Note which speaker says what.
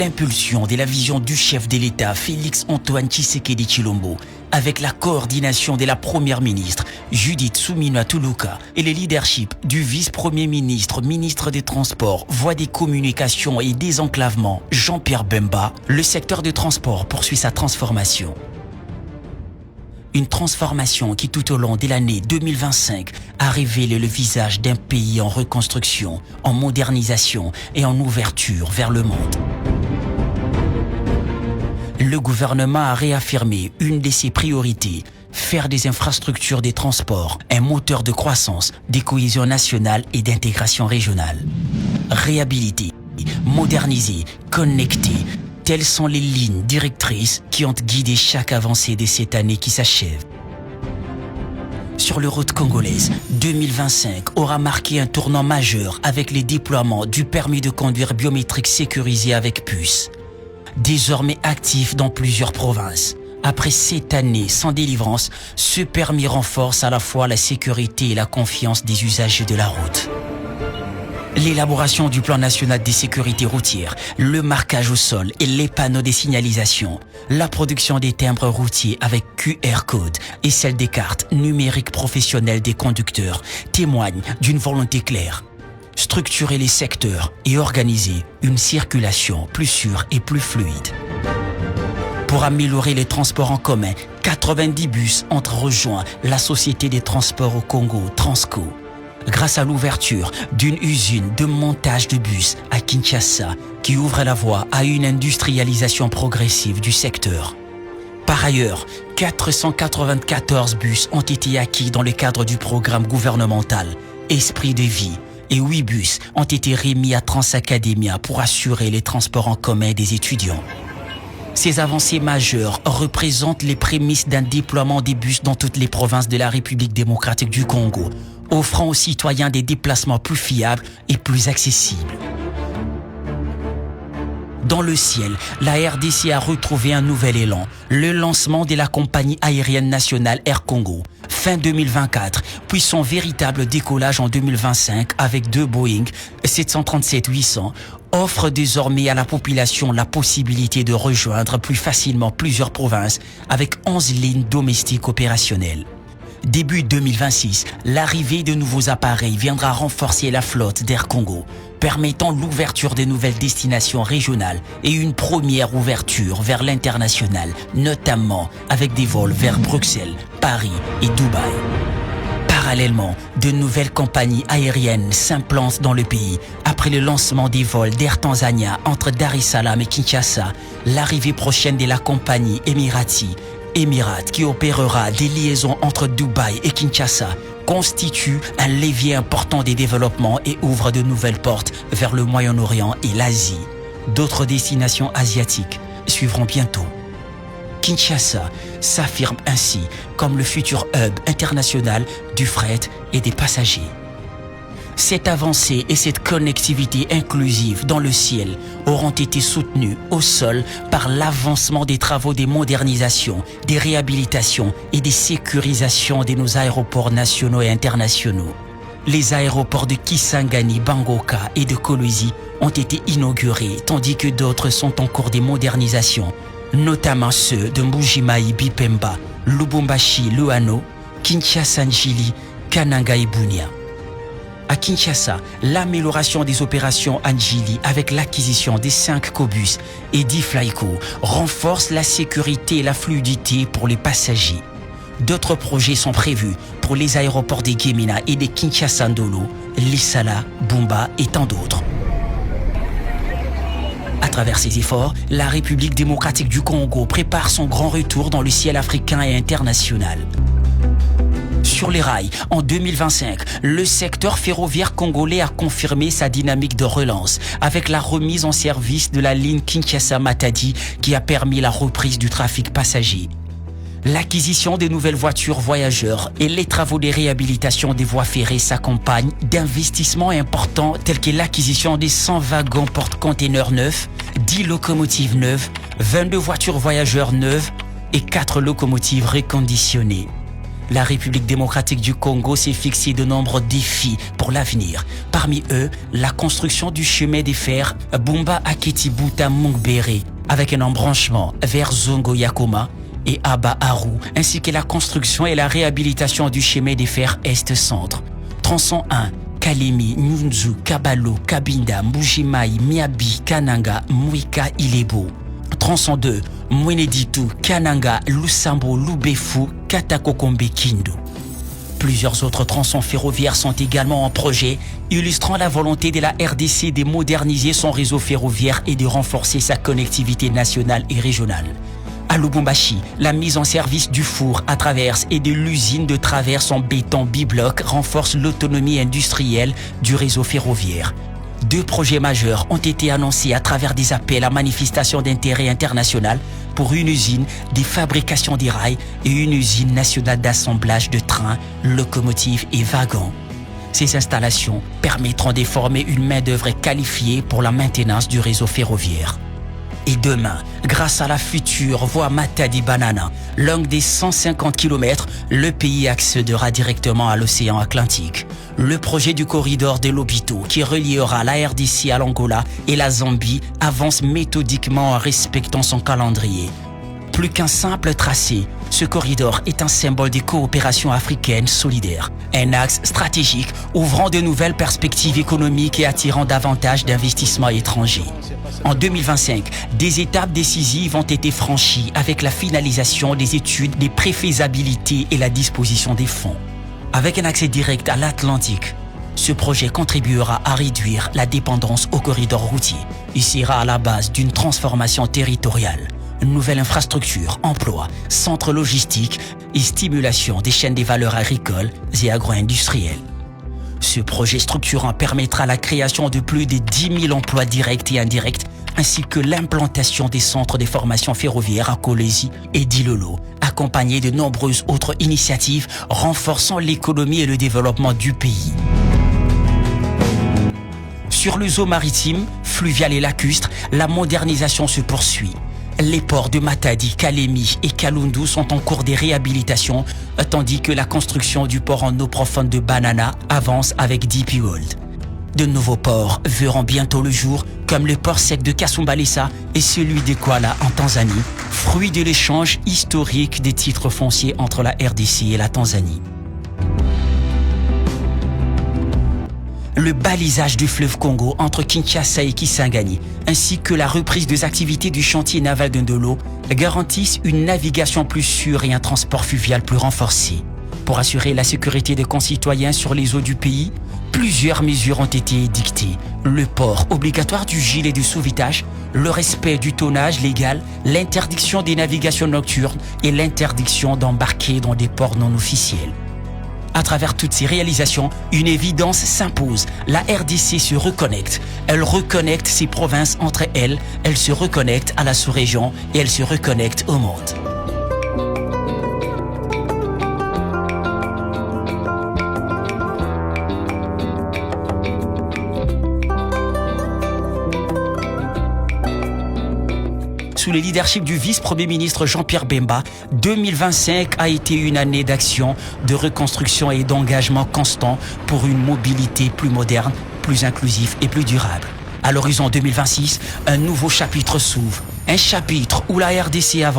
Speaker 1: l'impulsion de la vision du chef de l'État Félix Antoine Tshisekedi Tshilombo, avec la coordination de la première ministre Judith Suminwa Tuluka et le leadership du vice-premier ministre, ministre des Transports, Voies des Communications et Désenclavement Jean-Pierre Bemba, le secteur du transport poursuit sa transformation. Une transformation qui tout au long de l'année 2025 a révélé le visage d'un pays en reconstruction, en modernisation et en ouverture vers le monde. Le gouvernement a réaffirmé une de ses priorités, faire des infrastructures des transports un moteur de croissance, de cohésion nationale et d'intégration régionale. Réhabiliter, moderniser, connecter, telles sont les lignes directrices qui ont guidé chaque avancée de cette année qui s'achève. Sur les routes congolaises, 2025 aura marqué un tournant majeur avec le déploiement du permis de conduire biométrique sécurisé avec puce. Désormais actif dans plusieurs provinces. Après 7 années sans délivrance, ce permis renforce à la fois la sécurité et la confiance des usagers de la route. L'élaboration du plan national de sécurité routière, le marquage au sol et les panneaux de signalisation, la production des timbres routiers avec QR code et celle des cartes numériques professionnelles des conducteurs témoignent d'une volonté claire. Structurer les secteurs et organiser une circulation plus sûre et plus fluide. Pour améliorer les transports en commun, 90 bus ont rejoint la Société des transports au Congo, Transco. Grâce à l'ouverture d'une usine de montage de bus à Kinshasa qui ouvre la voie à une industrialisation progressive du secteur. Par ailleurs, 494 bus ont été acquis dans le cadre du programme gouvernemental Esprit de vie et 8 bus ont été remis à Transacademia pour assurer les transports en commun des étudiants. Ces avancées majeures représentent les prémices d'un déploiement des bus dans toutes les provinces de la République démocratique du Congo, offrant aux citoyens des déplacements plus fiables et plus accessibles. Dans le ciel, la RDC a retrouvé un nouvel élan, le lancement de la compagnie aérienne nationale Air Congo, fin 2024, puis son véritable décollage en 2025 avec 2 Boeing 737-800, offre désormais à la population la possibilité de rejoindre plus facilement plusieurs provinces avec 11 lignes domestiques opérationnelles. Début 2026, l'arrivée de nouveaux appareils viendra renforcer la flotte d'Air Congo, permettant l'ouverture de nouvelles destinations régionales et une première ouverture vers l'international, notamment avec des vols vers Bruxelles, Paris et Dubaï. Parallèlement, de nouvelles compagnies aériennes s'implantent dans le pays. Après le lancement des vols d'Air Tanzania entre Dar es Salaam et Kinshasa, l'arrivée prochaine de la compagnie Emirates qui opérera des liaisons entre Dubaï et Kinshasa constitue un levier important des développements et ouvre de nouvelles portes vers le Moyen-Orient et l'Asie. D'autres destinations asiatiques suivront bientôt. Kinshasa s'affirme ainsi comme le futur hub international du fret et des passagers. Cette avancée et cette connectivité inclusive dans le ciel auront été soutenues au sol par l'avancement des travaux de modernisation, des réhabilitations et des sécurisations de nos aéroports nationaux et internationaux. Les aéroports de Kisangani, Bangoka et de Kolwezi ont été inaugurés tandis que d'autres sont en cours de modernisation, notamment ceux de Mbujimayi Bipemba, Lubumbashi Luano, Kinshasa Njili, Kananga et Bunia. À Kinshasa, l'amélioration des opérations Anjili avec l'acquisition des 5 Cobus et 10 Flyco renforce la sécurité et la fluidité pour les passagers. D'autres projets sont prévus pour les aéroports de Gemina et de Kinshasa Ndolo, Lissala, Bumba et tant d'autres. À travers ces efforts, la République démocratique du Congo prépare son grand retour dans le ciel africain et international. Sur les rails, en 2025, le secteur ferroviaire congolais a confirmé sa dynamique de relance avec la remise en service de la ligne Kinshasa-Matadi qui a permis la reprise du trafic passager. L'acquisition des nouvelles voitures voyageurs et les travaux de réhabilitation des voies ferrées s'accompagnent d'investissements importants tels que l'acquisition des 100 wagons porte-containers neufs, 10 locomotives neuves, 22 voitures voyageurs neuves et 4 locomotives reconditionnées. La République démocratique du Congo s'est fixé de nombreux défis pour l'avenir. Parmi eux, la construction du chemin de fer Bumba Aketi-Buta Mungbere, avec un embranchement vers Zongo Yakoma et Aba Aru, ainsi que la construction et la réhabilitation du chemin de fer Est-Centre. Tronçon 1, Kalemi, Nyunzu, Kabalo, Kabinda, Mbujimai, Miabi, Kananga, Mwika, Ilebo. Tronçon 2, Mweneditu, Kananga, Lusambo, Lubefu, Katakokombe, Kindu. Plusieurs autres tronçons ferroviaires sont également en projet, illustrant la volonté de la RDC de moderniser son réseau ferroviaire et de renforcer sa connectivité nationale et régionale. À Lubumbashi, la mise en service du four à traverse et de l'usine de traverse en béton bibloc renforce l'autonomie industrielle du réseau ferroviaire. 2 projets majeurs ont été annoncés à travers des appels à manifestation d'intérêt international pour une usine de fabrication des rails et une usine nationale d'assemblage de trains, locomotives et wagons. Ces installations permettront de former une main-d'œuvre qualifiée pour la maintenance du réseau ferroviaire. Et demain, grâce à la future voie Matadi-Banana, longue des 150 km, le pays accédera directement à l'océan Atlantique. Le projet du corridor de Lobito, qui reliera la RDC à l'Angola et la Zambie, avance méthodiquement en respectant son calendrier. Plus qu'un simple tracé, ce corridor est un symbole de coopération africaine solidaire. Un axe stratégique ouvrant de nouvelles perspectives économiques et attirant davantage d'investissements étrangers. En 2025, des étapes décisives ont été franchies avec la finalisation des études des préfaisabilités et la disposition des fonds. Avec un accès direct à l'Atlantique, ce projet contribuera à réduire la dépendance au corridor routier. Il sera à la base d'une transformation territoriale. Nouvelle infrastructure, emploi, centre logistique et stimulation des chaînes des valeurs agricoles et agro-industrielles. Ce projet structurant permettra la création de plus de 10 000 emplois directs et indirects, ainsi que l'implantation des centres de formation ferroviaire à Kolwezi et Dilolo, accompagné de nombreuses autres initiatives renforçant l'économie et le développement du pays. Sur le zoo maritime, fluvial et lacustre, la modernisation se poursuit. Les ports de Matadi, Kalemi et Kalundu sont en cours de réhabilitation, tandis que la construction du port en eau profonde de Banana avance avec DP World. De nouveaux ports verront bientôt le jour, comme le port sec de Kasumbalesa et celui de Kwala en Tanzanie, fruit de l'échange historique des titres fonciers entre la RDC et la Tanzanie. Le balisage du fleuve Congo entre Kinshasa et Kisangani, ainsi que la reprise des activités du chantier naval de Ndolo, garantissent une navigation plus sûre et un transport fluvial plus renforcé. Pour assurer la sécurité des concitoyens sur les eaux du pays, plusieurs mesures ont été édictées. Le port obligatoire du gilet de sauvetage, le respect du tonnage légal, l'interdiction des navigations nocturnes et l'interdiction d'embarquer dans des ports non officiels. À travers toutes ces réalisations, une évidence s'impose. La RDC se reconnecte. Elle reconnecte ses provinces entre elles, elle se reconnecte à la sous-région et elle se reconnecte au monde. Sous le leadership du vice-premier ministre Jean-Pierre Bemba, 2025 a été une année d'action, de reconstruction et d'engagement constant pour une mobilité plus moderne, plus inclusive et plus durable. À l'horizon 2026, un nouveau chapitre s'ouvre. Un chapitre où la RDC avance.